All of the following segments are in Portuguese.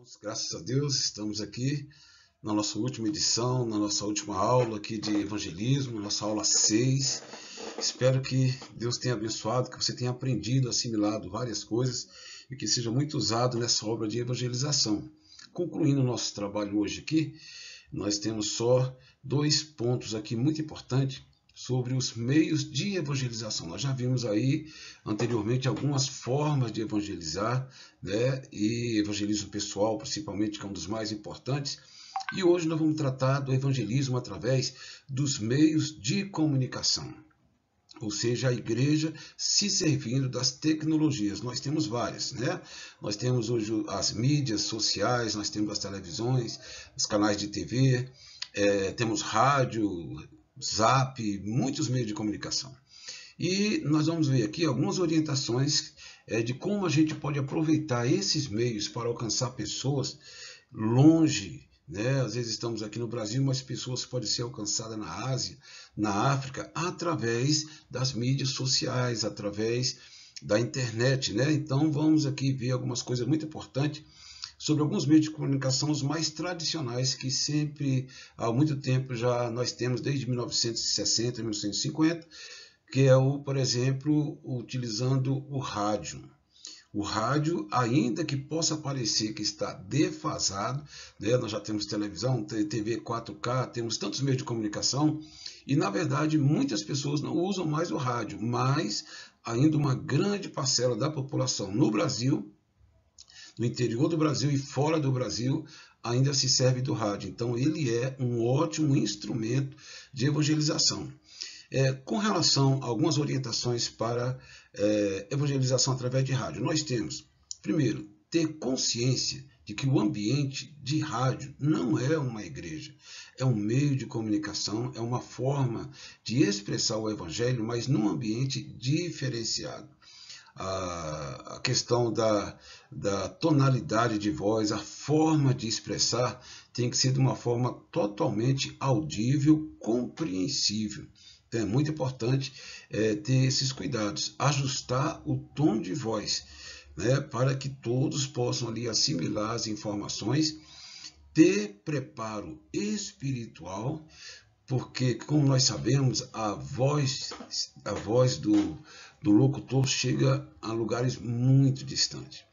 Irmãos, graças a Deus, estamos aqui na nossa última edição, na nossa última aula aqui de evangelismo, nossa aula 6. Espero que Deus tenha abençoado, que você tenha aprendido, assimilado várias coisas e que seja muito usado nessa obra de evangelização. Concluindo o nosso trabalho hoje aqui, nós temos só 2 pontos aqui muito importantes sobre os meios de evangelização. Nós já vimos aí anteriormente algumas formas de evangelizar, né? E evangelismo pessoal, principalmente, que é um dos mais importantes. E hoje nós vamos tratar do evangelismo através dos meios de comunicação. Ou seja, a igreja se servindo das tecnologias. Nós temos várias, né? Nós temos hoje as mídias sociais, nós temos as televisões, os canais de TV, temos rádio, Zap, muitos meios de comunicação. E nós vamos ver aqui algumas orientações de como a gente pode aproveitar esses meios para alcançar pessoas longe, né? Às vezes estamos aqui no Brasil, mas pessoas podem ser alcançadas na Ásia, na África, através das mídias sociais, através da internet, né? Então vamos aqui ver algumas coisas muito importantes sobre alguns meios de comunicação os mais tradicionais que sempre, há muito tempo já nós temos, desde 1960, 1950, que é, por exemplo, utilizando o rádio. O rádio, ainda que possa parecer que está defasado, né? Nós já temos televisão, TV 4K, temos tantos meios de comunicação, e na verdade muitas pessoas não usam mais o rádio, mas ainda uma grande parcela da população no Brasil, no interior do Brasil e fora do Brasil, ainda se serve do rádio. Então ele é um ótimo instrumento de evangelização. Com relação a algumas orientações para evangelização através de rádio, nós temos, primeiro, ter consciência de que o ambiente de rádio não é uma igreja, é um meio de comunicação, é uma forma de expressar o evangelho, mas num ambiente diferenciado. A questão da tonalidade de voz, a forma de expressar tem que ser de uma forma totalmente audível, compreensível. Então é muito importante ter esses cuidados, ajustar o tom de voz, né, para que todos possam ali assimilar as informações, ter preparo espiritual, porque, como nós sabemos, a voz do locutor chega a lugares muito distantes.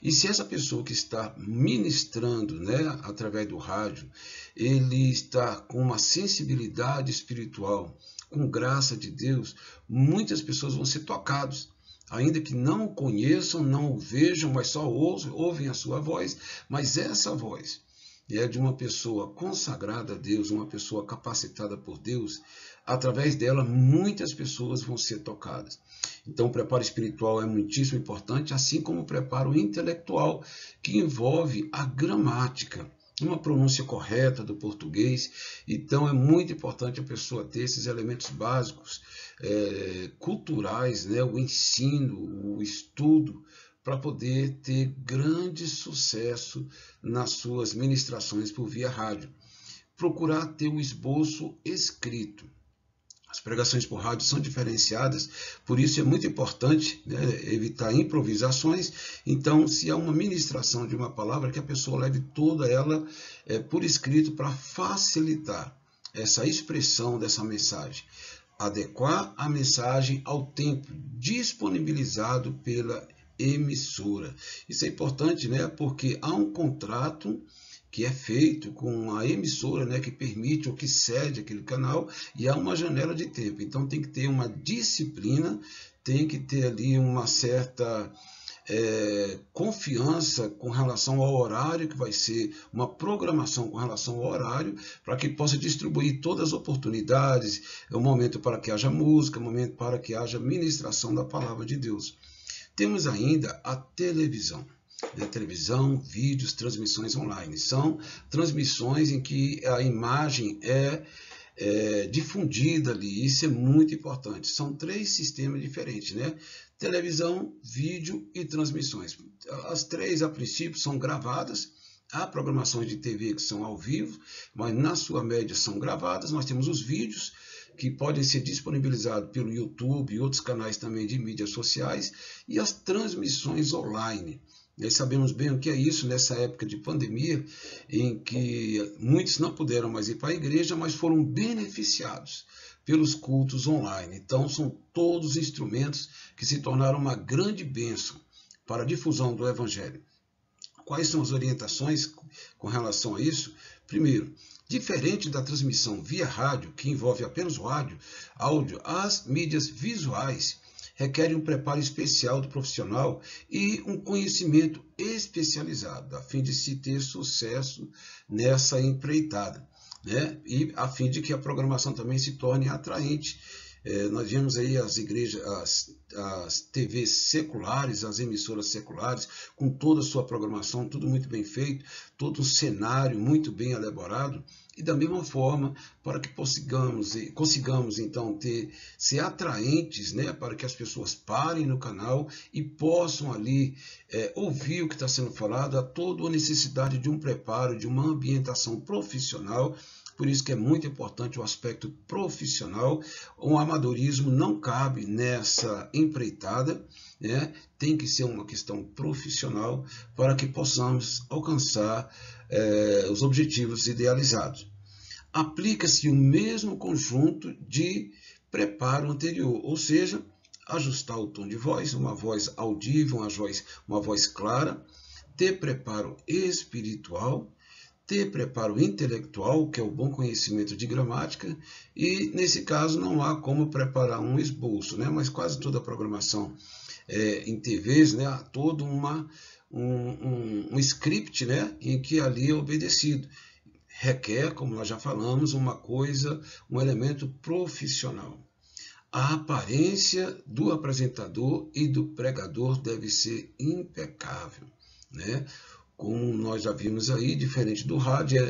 E se essa pessoa que está ministrando, né, através do rádio, ele está com uma sensibilidade espiritual, com graça de Deus, muitas pessoas vão ser tocadas, ainda que não o conheçam, não o vejam, mas só ouvem a sua voz, mas essa voz é de uma pessoa consagrada a Deus, uma pessoa capacitada por Deus. Através dela, muitas pessoas vão ser tocadas. Então, o preparo espiritual é muitíssimo importante, assim como o preparo intelectual, que envolve a gramática, uma pronúncia correta do português. Então, é muito importante a pessoa ter esses elementos básicos, culturais, né? O ensino, o estudo, para poder ter grande sucesso nas suas ministrações por via rádio. Procurar ter o esboço escrito. As pregações por rádio são diferenciadas, por isso é muito importante, né, evitar improvisações. Então, se há uma ministração de uma palavra, que a pessoa leve toda ela por escrito para facilitar essa expressão dessa mensagem. Adequar a mensagem ao tempo disponibilizado pela emissora. Isso é importante, né? Porque há um contrato que é feito com a emissora, né, que permite ou que cede aquele canal, e há uma janela de tempo. Então tem que ter uma disciplina, tem que ter ali uma certa confiança com relação ao horário que vai ser, uma programação com relação ao horário, para que possa distribuir todas as oportunidades, o momento para que haja música, o momento para que haja ministração da palavra de Deus. Temos ainda a televisão. Televisão, vídeos, transmissões online. São transmissões em que a imagem é difundida ali. Isso é muito importante. São 3 sistemas diferentes, né? Televisão, vídeo e transmissões. As 3, a princípio, são gravadas. Há programações de TV que são ao vivo, mas na sua média são gravadas. Nós temos os vídeos, que podem ser disponibilizados pelo YouTube e outros canais também de mídias sociais, e as transmissões online. Nós sabemos bem o que é isso nessa época de pandemia, em que muitos não puderam mais ir para a igreja, mas foram beneficiados pelos cultos online. Então, são todos instrumentos que se tornaram uma grande bênção para a difusão do Evangelho. Quais são as orientações com relação a isso? Primeiro, diferente da transmissão via rádio, que envolve apenas o áudio, as mídias visuais requerem um preparo especial do profissional e um conhecimento especializado, a fim de se ter sucesso nessa empreitada, né? E a fim de que a programação também se torne atraente. Nós vemos aí as igrejas, as TVs seculares, as emissoras seculares, com toda a sua programação, tudo muito bem feito, todo um cenário muito bem elaborado, e da mesma forma, para que consigamos então ser atraentes, né, para que as pessoas parem no canal e possam ali ouvir o que está sendo falado, há toda a necessidade de um preparo, de uma ambientação profissional. Por isso que é muito importante o aspecto profissional. O amadorismo não cabe nessa empreitada, né? Tem que ser uma questão profissional para que possamos alcançar os objetivos idealizados. Aplica-se o mesmo conjunto de preparo anterior, ou seja, ajustar o tom de voz, uma voz audível, uma voz clara, ter preparo espiritual, ter preparo intelectual, que é o bom conhecimento de gramática, e nesse caso não há como preparar um esboço, né? Mas quase toda a programação em TVs, né? Há todo um script, né? Em que ali é obedecido. Requer, como nós já falamos, um elemento profissional. A aparência do apresentador e do pregador deve ser impecável, né? Como nós já vimos aí, diferente do rádio,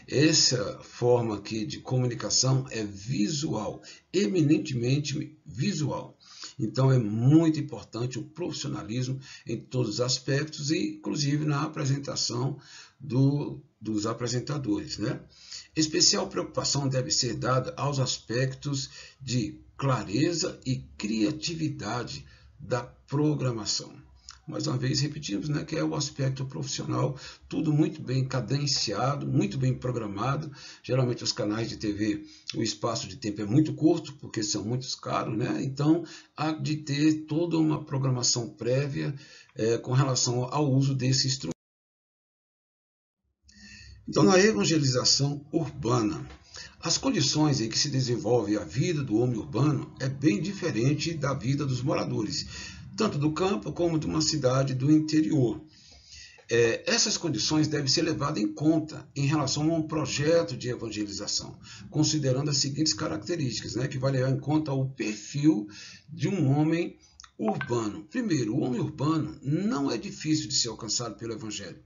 essa forma aqui de comunicação é visual, eminentemente visual. Então é muito importante o profissionalismo em todos os aspectos, e inclusive na apresentação dos apresentadores, né? Especial preocupação deve ser dada aos aspectos de clareza e criatividade da programação. Mais uma vez repetimos, né, que é o aspecto profissional, tudo muito bem cadenciado, muito bem programado. Geralmente os canais de TV, o espaço de tempo é muito curto, porque são muito caros, né? Então há de ter toda uma programação prévia com relação ao uso desse instrumento. Então, na evangelização urbana, as condições em que se desenvolve a vida do homem urbano é bem diferente da vida dos moradores, tanto do campo como de uma cidade do interior. Essas condições devem ser levadas em conta em relação a um projeto de evangelização, considerando as seguintes características, né, que vai levar em conta o perfil de um homem urbano. Primeiro, o homem urbano não é difícil de ser alcançado pelo evangelho.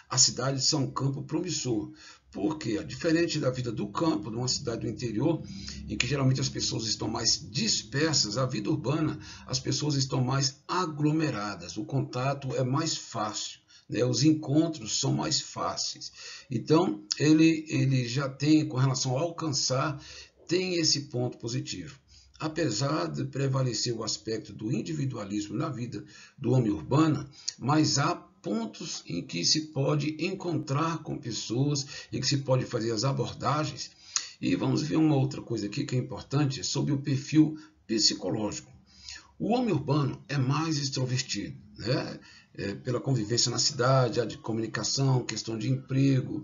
As cidades são um campo promissor, porque, diferente da vida do campo, de uma cidade do interior, em que geralmente as pessoas estão mais dispersas, a vida urbana, as pessoas estão mais aglomeradas, o contato é mais fácil, né? Os encontros são mais fáceis. Então, ele já tem, com relação ao alcançar, tem esse ponto positivo. Apesar de prevalecer o aspecto do individualismo na vida do homem urbano, mas há pontos em que se pode encontrar com pessoas e que se pode fazer as abordagens. E vamos ver uma outra coisa aqui que é importante, sobre o perfil psicológico. O homem urbano é mais extrovertido, né? Pela convivência na cidade, a de comunicação, questão de emprego,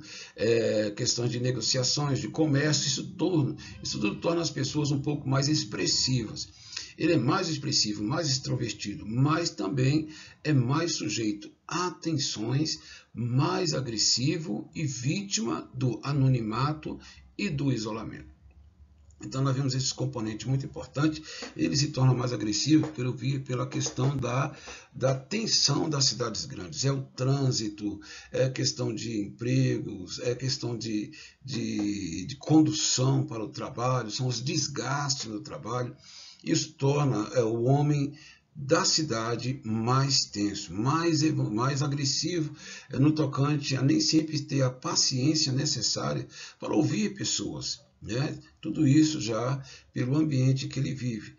questões de negociações, de comércio, isso tudo torna as pessoas um pouco mais expressivas. Ele é mais expressivo, mais extrovertido, mas também é mais sujeito a tensões, mais agressivo e vítima do anonimato e do isolamento. Então nós vemos esses componentes muito importantes. Ele se torna mais agressivo pela questão da tensão das cidades grandes. É o trânsito, é questão de empregos, é questão de condução para o trabalho, são os desgastes no trabalho. Isso torna o homem da cidade mais tenso, mais agressivo, no tocante a nem sempre ter a paciência necessária para ouvir pessoas, né? Tudo isso já pelo ambiente que ele vive.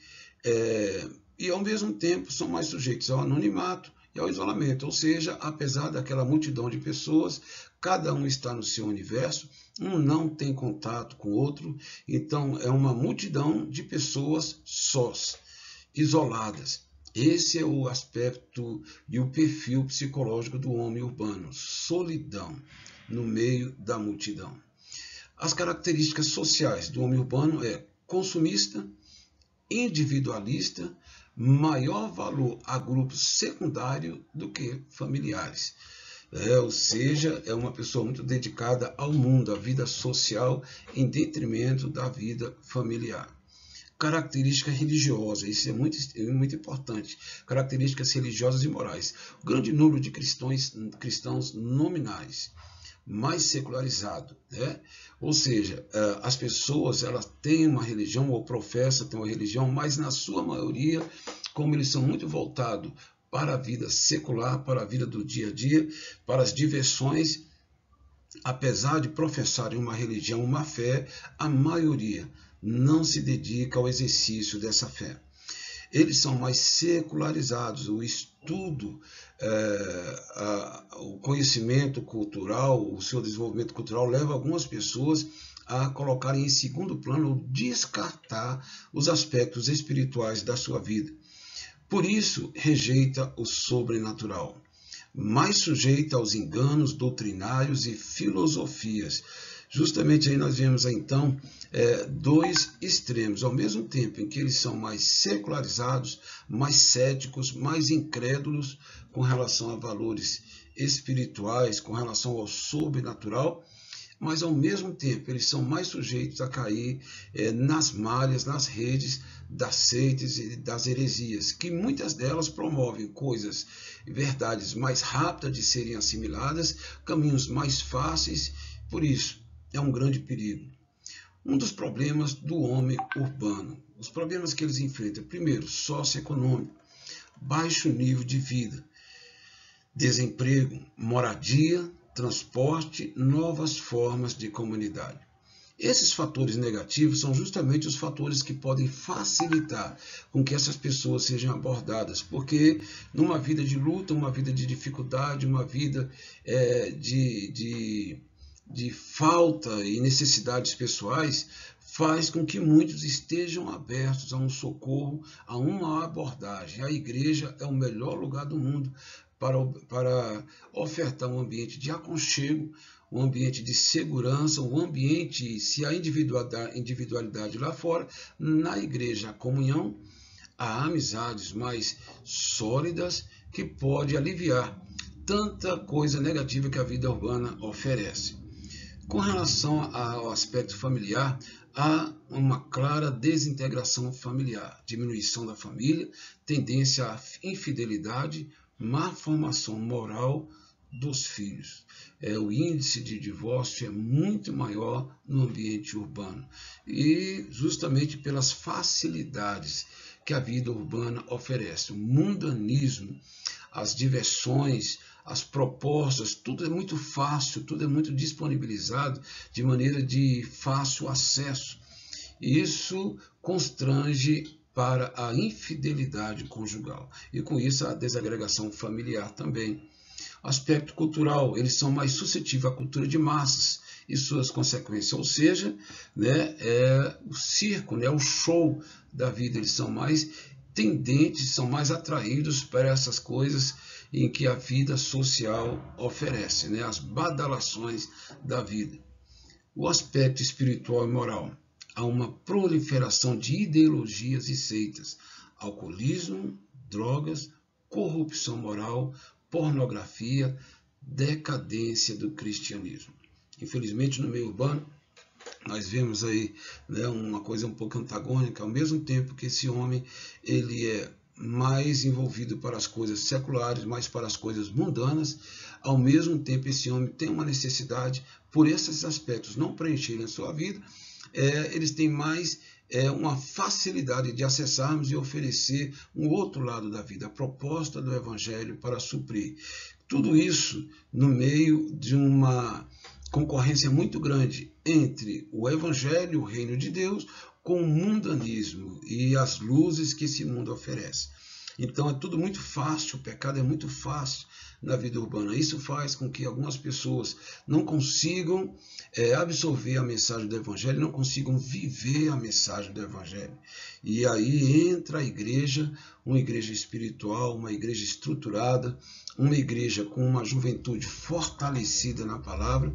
E ao mesmo tempo são mais sujeitos ao anonimato e ao isolamento, ou seja, apesar daquela multidão de pessoas, cada um está no seu universo, um não tem contato com o outro, então é uma multidão de pessoas sós, isoladas. Esse é o aspecto e o perfil psicológico do homem urbano, solidão no meio da multidão. As características sociais do homem urbano é consumista, individualista, maior valor a grupos secundários do que familiares. Ou seja, é uma pessoa muito dedicada ao mundo, à vida social, em detrimento da vida familiar. Característica religiosa, isso é muito importante. Características religiosas e morais. O grande número de cristãos nominais, mais secularizado, né? Ou seja, as pessoas elas têm uma religião ou professam ter uma religião, mas na sua maioria, como eles são muito voltados para a vida secular, para a vida do dia a dia, para as diversões, apesar de professarem uma religião, uma fé, a maioria não se dedica ao exercício dessa fé. Eles são mais secularizados, o estudo, o conhecimento cultural, o seu desenvolvimento cultural leva algumas pessoas a colocarem em segundo plano ou descartar os aspectos espirituais da sua vida. Por isso, rejeita o sobrenatural, mais sujeita aos enganos doutrinários e filosofias. Justamente aí nós vemos então dois extremos, ao mesmo tempo em que eles são mais secularizados, mais céticos, mais incrédulos com relação a valores espirituais, com relação ao sobrenatural, mas ao mesmo tempo eles são mais sujeitos a cair nas malhas, nas redes das seitas e das heresias, que muitas delas promovem coisas, verdades mais rápidas de serem assimiladas, caminhos mais fáceis, por isso é um grande perigo. Um dos problemas do homem urbano, os problemas que eles enfrentam, primeiro, socioeconômico, baixo nível de vida, desemprego, moradia, transporte, novas formas de comunidade. Esses fatores negativos são justamente os fatores que podem facilitar com que essas pessoas sejam abordadas, porque numa vida de luta, uma vida de dificuldade, uma vida de falta e necessidades pessoais, faz com que muitos estejam abertos a um socorro, a uma abordagem. A igreja é o melhor lugar do mundo para ofertar um ambiente de aconchego, um ambiente de segurança, um ambiente, se há individualidade lá fora, na igreja a comunhão, há amizades mais sólidas que pode aliviar tanta coisa negativa que a vida urbana oferece. Com relação ao aspecto familiar, há uma clara desintegração familiar, diminuição da família, tendência à infidelidade, má formação moral dos filhos. O índice de divórcio é muito maior no ambiente urbano e justamente pelas facilidades que a vida urbana oferece. O mundanismo, as diversões, as propostas, tudo é muito fácil, tudo é muito disponibilizado de maneira de fácil acesso. Isso constrange para a infidelidade conjugal e com isso a desagregação familiar também. Aspecto cultural, eles são mais suscetíveis à cultura de massas e suas consequências, ou seja, o circo, o show da vida, eles são mais tendentes, são mais atraídos para essas coisas em que a vida social oferece, as badalações da vida. O aspecto espiritual e moral, há uma proliferação de ideologias e seitas, alcoolismo, drogas, corrupção moral, pornografia, decadência do cristianismo. Infelizmente, no meio urbano, nós vemos aí uma coisa um pouco antagônica, ao mesmo tempo que esse homem ele é mais envolvido para as coisas seculares, mais para as coisas mundanas, ao mesmo tempo esse homem tem uma necessidade, por esses aspectos não preencherem a sua vida, eles têm mais uma facilidade de acessarmos e oferecer um outro lado da vida, a proposta do Evangelho para suprir. Tudo isso no meio de uma concorrência muito grande entre o Evangelho, o reino de Deus, com o mundanismo e as luzes que esse mundo oferece. Então é tudo muito fácil, o pecado é muito fácil na vida urbana. Isso faz com que algumas pessoas não consigam absorver a mensagem do Evangelho, não consigam viver a mensagem do Evangelho. E aí entra a igreja, uma igreja espiritual, uma igreja estruturada, uma igreja com uma juventude fortalecida na palavra,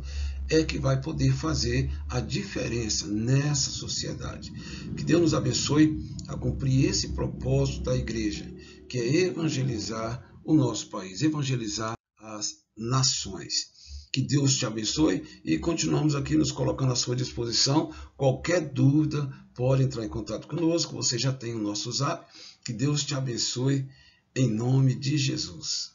é que vai poder fazer a diferença nessa sociedade. Que Deus nos abençoe a cumprir esse propósito da igreja, que é evangelizar o nosso país, evangelizar as nações. Que Deus te abençoe e continuamos aqui nos colocando à sua disposição. Qualquer dúvida, pode entrar em contato conosco, você já tem o nosso zap. Que Deus te abençoe em nome de Jesus.